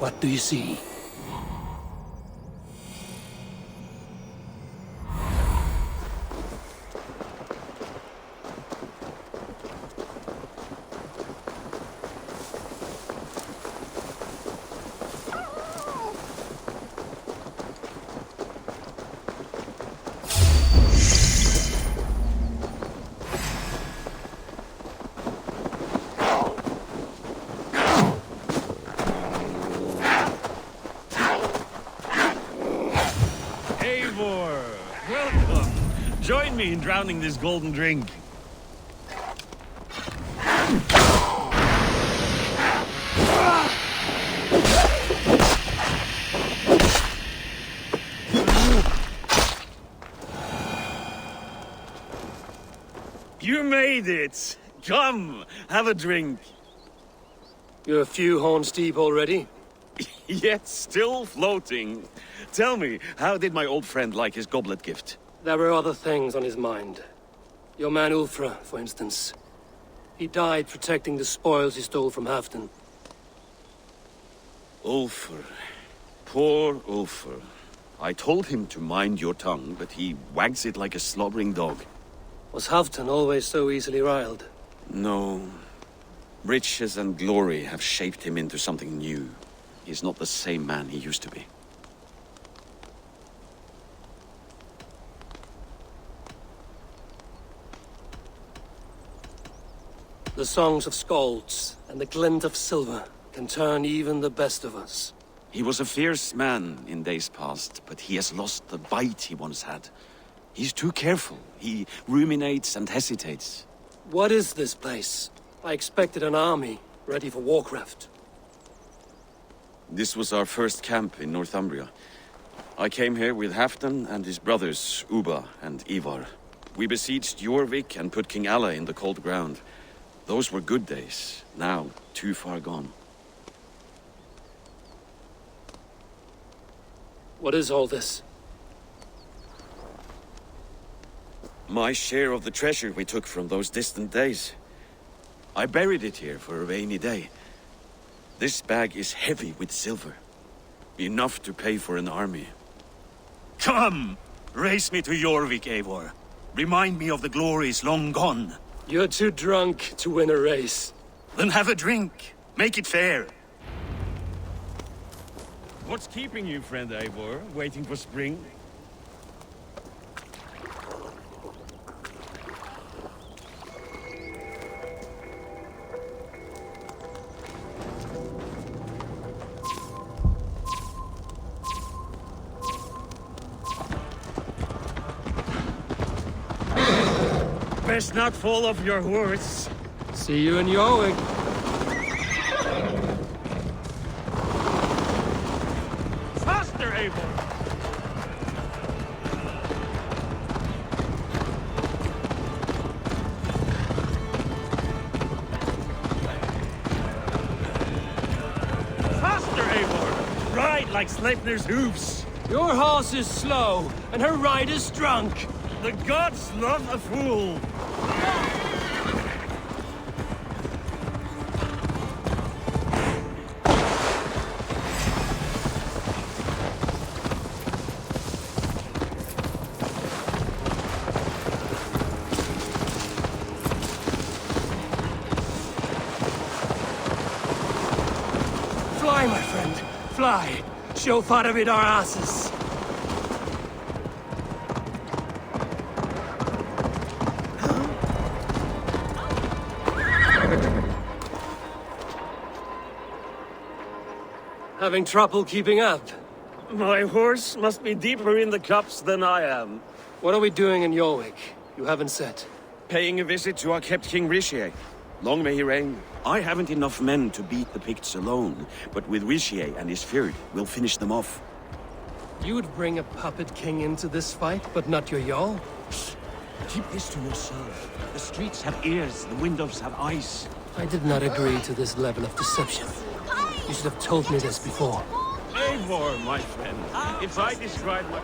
What do you see? Welcome. Join me in drowning this golden drink. You made it! Come, have a drink. You're a few horns deep already? Yet still floating. Tell me, how did my old friend like his goblet gift? There were other things on his mind. Your man Ulfra, for instance. He died protecting the spoils he stole from Halfdan. Ulfr. Poor Ulfr. I told him to mind your tongue, but he wags it like a slobbering dog. Was Halfdan always so easily riled? No. Riches and glory have shaped him into something new. He's not the same man he used to be. The songs of skalds and the glint of silver can turn even the best of us. He was a fierce man in days past, but he has lost the bite he once had. He's too careful. He ruminates and hesitates. What is this place? I expected an army, ready for warcraft. This was our first camp in Northumbria. I came here with Halfdan and his brothers, Ubba and Ivar. We besieged Jorvik and put King Alla in the cold ground. Those were good days, now too far gone. What is all this? My share of the treasure we took from those distant days. I buried it here for a rainy day. This bag is heavy with silver. Enough to pay for an army. Come! Race me to Jorvik, Eivor. Remind me of the glories long gone. You're too drunk to win a race. Then have a drink. Make it fair. What's keeping you, friend Eivor, waiting for spring? Best not fall off your horse. See you in Jorvik. Faster, Eivor! Faster, Eivor! Ride like Sleipnir's hooves. Your horse is slow, and her rider's drunk. The gods love a fool. Fly, my friend, fly. Show Faravid our asses. Having trouble keeping up? My horse must be deeper in the cups than I am. What are we doing in Jorvik? You haven't said. Paying a visit to our kept King Rishi. Long may he reign. I haven't enough men to beat the Picts alone, but with Rishi and his Fyrd, we'll finish them off. You would bring a puppet king into this fight, but not your Jarl? Keep this to yourself. The streets have ears, the windows have eyes. I did not agree to this level of deception. You should have told me this before. Eivor, my friend. If I describe my...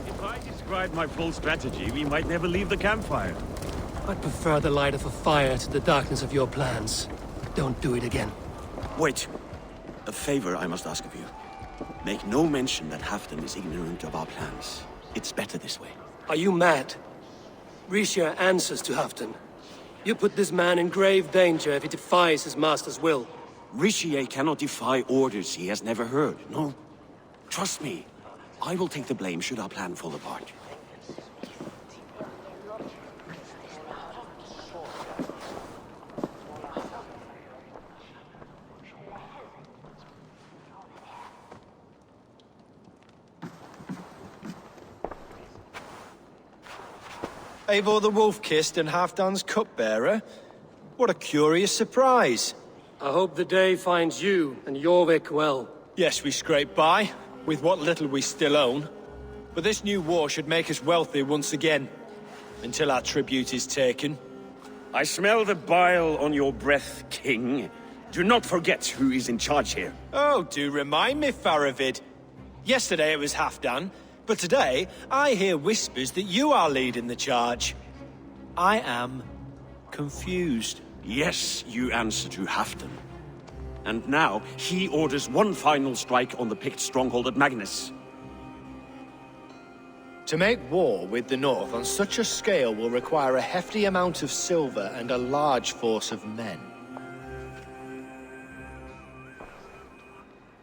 If I described my full strategy, we might never leave the campfire. I'd prefer the light of a fire to the darkness of your plans. Don't do it again. Wait. A favor I must ask of you. Make no mention that Halfdan is ignorant of our plans. It's better this way. Are you mad? Risha answers to Halfdan. You put this man in grave danger if he defies his master's will. Rishi cannot defy orders he has never heard, no? Trust me. I will take the blame should our plan fall apart. Eivor the Wolf-Kissed and Halfdan's cupbearer? What a curious surprise. I hope the day finds you and Jorvik well. Yes, we scrape by, with what little we still own. But this new war should make us wealthy once again. Until our tribute is taken. I smell the bile on your breath, King. Do not forget who is in charge here. Oh, do remind me, Faravid. Yesterday it was Halfdan, but today I hear whispers that you are leading the charge. I am confused. Yes, you answer to Halfdan. And now, he orders one final strike on the Pict stronghold at Magnus. To make war with the North on such a scale will require a hefty amount of silver and a large force of men.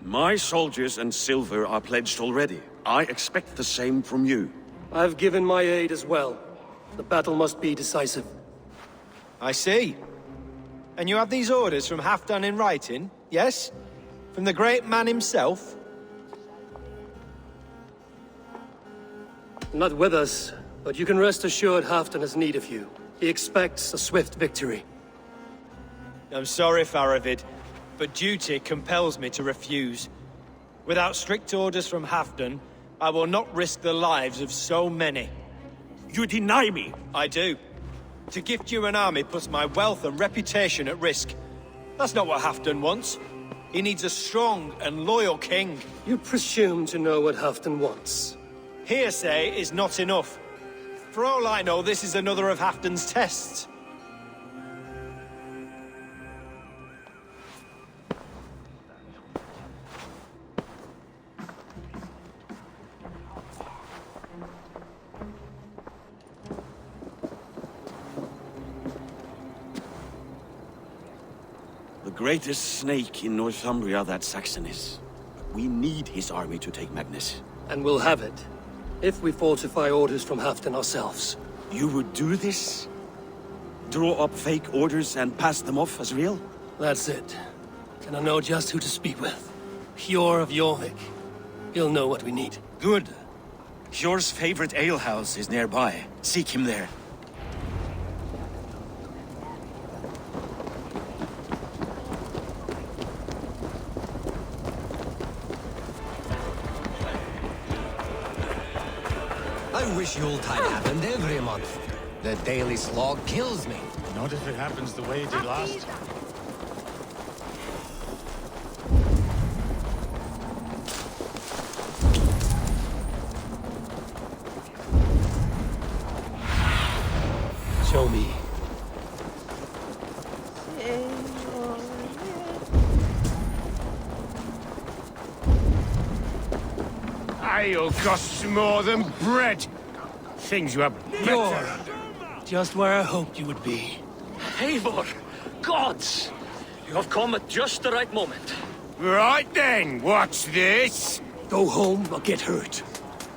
My soldiers and silver are pledged already. I expect the same from you. I've given my aid as well. The battle must be decisive. I see. And you have these orders from Halfdan in writing, yes? From the great man himself? Not with us, but you can rest assured Halfdan has need of you. He expects a swift victory. I'm sorry, Faravid, but duty compels me to refuse. Without strict orders from Halfdan, I will not risk the lives of so many. You deny me! I do. To gift you an army puts my wealth and reputation at risk. That's not what Halfdan wants. He needs a strong and loyal king. You presume to know what Halfdan wants. Hearsay is not enough. For all I know, this is another of Halfdan's tests. The greatest snake in Northumbria that Saxon is. We need his army to take Magnus. And we'll have it, if we falsify orders from Halfdan ourselves. You would do this? Draw up fake orders and pass them off as real? That's it. And I know just who to speak with. Hjor of Jorvik. He'll know what we need. Good. Hjor's favorite alehouse is nearby. Seek him there. I wish Yuletide happened every month. The daily slog kills me. Not if it happens the way it did last. Show me. Ale costs more than bread. Things were better. Just where I hoped you would be. Eivor! Gods! You have come at just the right moment. Right then, what's this? Go home or get hurt.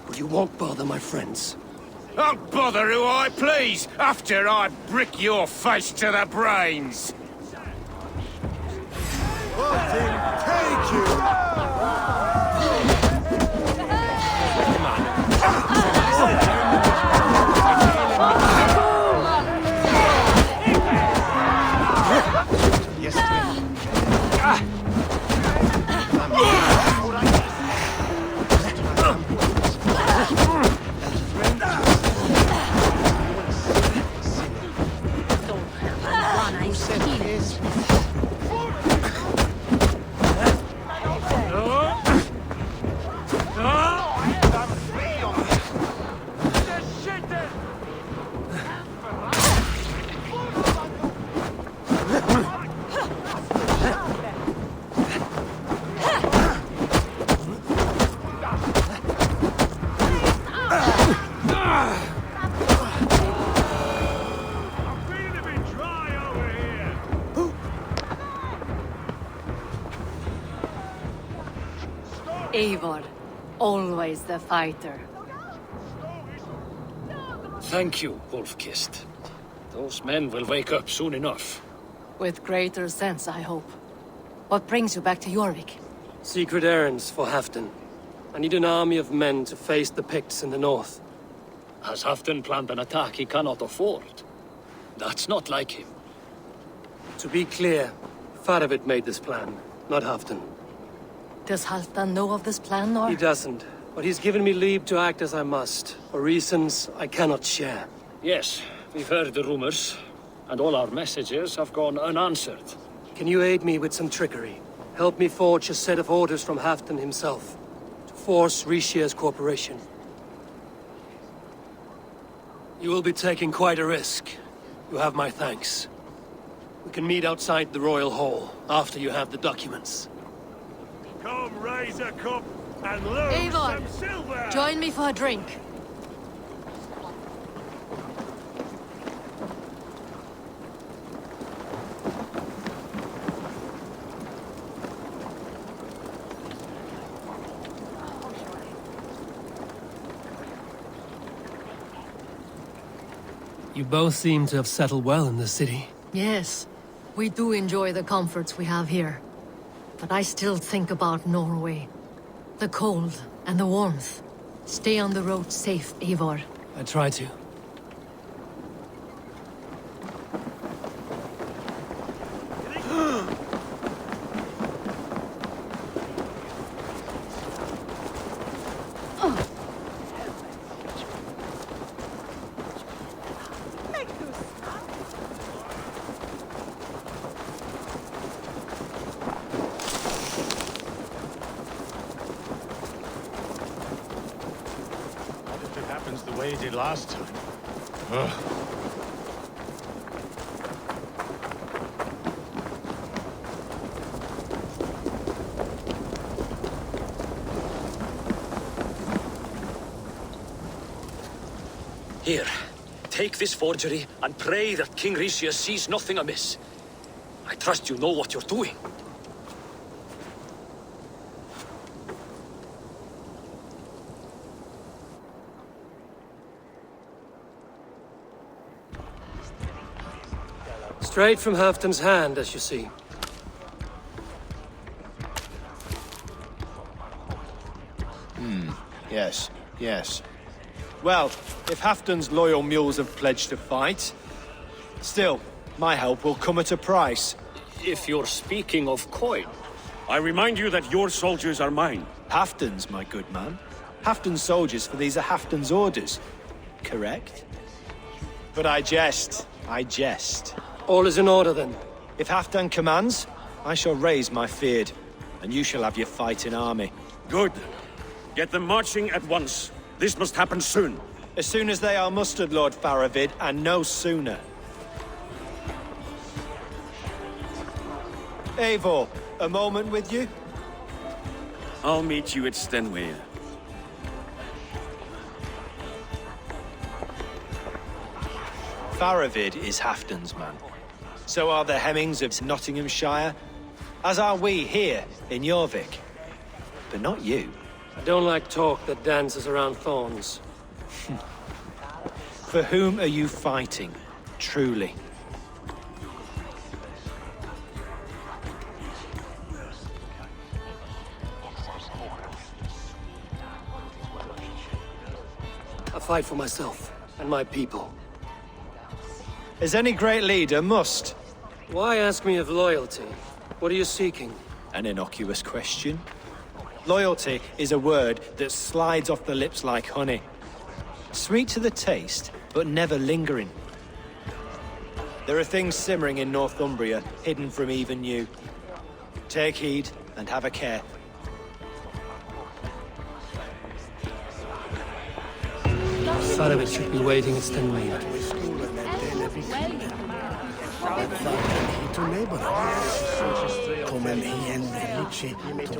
Or you won't bother my friends. I'll bother who I please after I brick your face to the brains. Take you! Eivor, always the fighter. Thank you, Wolf-Kissed. Those men will wake up soon enough. With greater sense, I hope. What brings you back to Jorvik? Secret errands for Halfdan. I need an army of men to face the Picts in the north. Has Halfdan planned an attack he cannot afford? That's not like him. To be clear, Faravid made this plan, not Halfdan. Does Halfdan know of this plan, or...? He doesn't, but he's given me leave to act as I must, for reasons I cannot share. Yes, we've heard the rumors, and all our messages have gone unanswered. Can you aid me with some trickery? Help me forge a set of orders from Halfdan himself, to force Rishia's cooperation. You will be taking quite a risk. You have my thanks. We can meet outside the Royal Hall, after you have the documents. Come raise a cup and lose Eivor, some silver! join me for a drink. You both seem to have settled well in the city. Yes, we do enjoy the comforts we have here. But I still think about Norway. The cold and the warmth. Stay on the road safe, Eivor. I try to. Happens the way it did last time. Ugh. Here, take this forgery and pray that King Rishia sees nothing amiss. I trust you know what you're doing. Straight from Halfdan's hand, as you see. Yes, yes. Well, if Halfdan's loyal mules have pledged to fight, still, my help will come at a price. If you're speaking of coin, I remind you that your soldiers are mine. Halfdan's, my good man. Halfdan's soldiers, for these are Halfdan's orders. Correct? But I jest. I jest. All is in order, then. If Halfdan commands, I shall raise my feared, and you shall have your fighting army. Good. Get them marching at once. This must happen soon. As soon as they are mustered, Lord Faravid, and no sooner. Eivor, a moment with you? I'll meet you at Stenway. Faravid is Halfdan's man. So are the Hemmings of Nottinghamshire, as are we here in Jorvik. But not you. I don't like talk that dances around thorns. For whom are you fighting, truly? I fight for myself and my people. As any great leader must. Why ask me of loyalty? What are you seeking? An innocuous question. Loyalty is a word that slides off the lips like honey. Sweet to the taste, but never lingering. There are things simmering in Northumbria, hidden from even you. Take heed and have a care. Faravit should be waiting its turn. Come en hiende, Luci,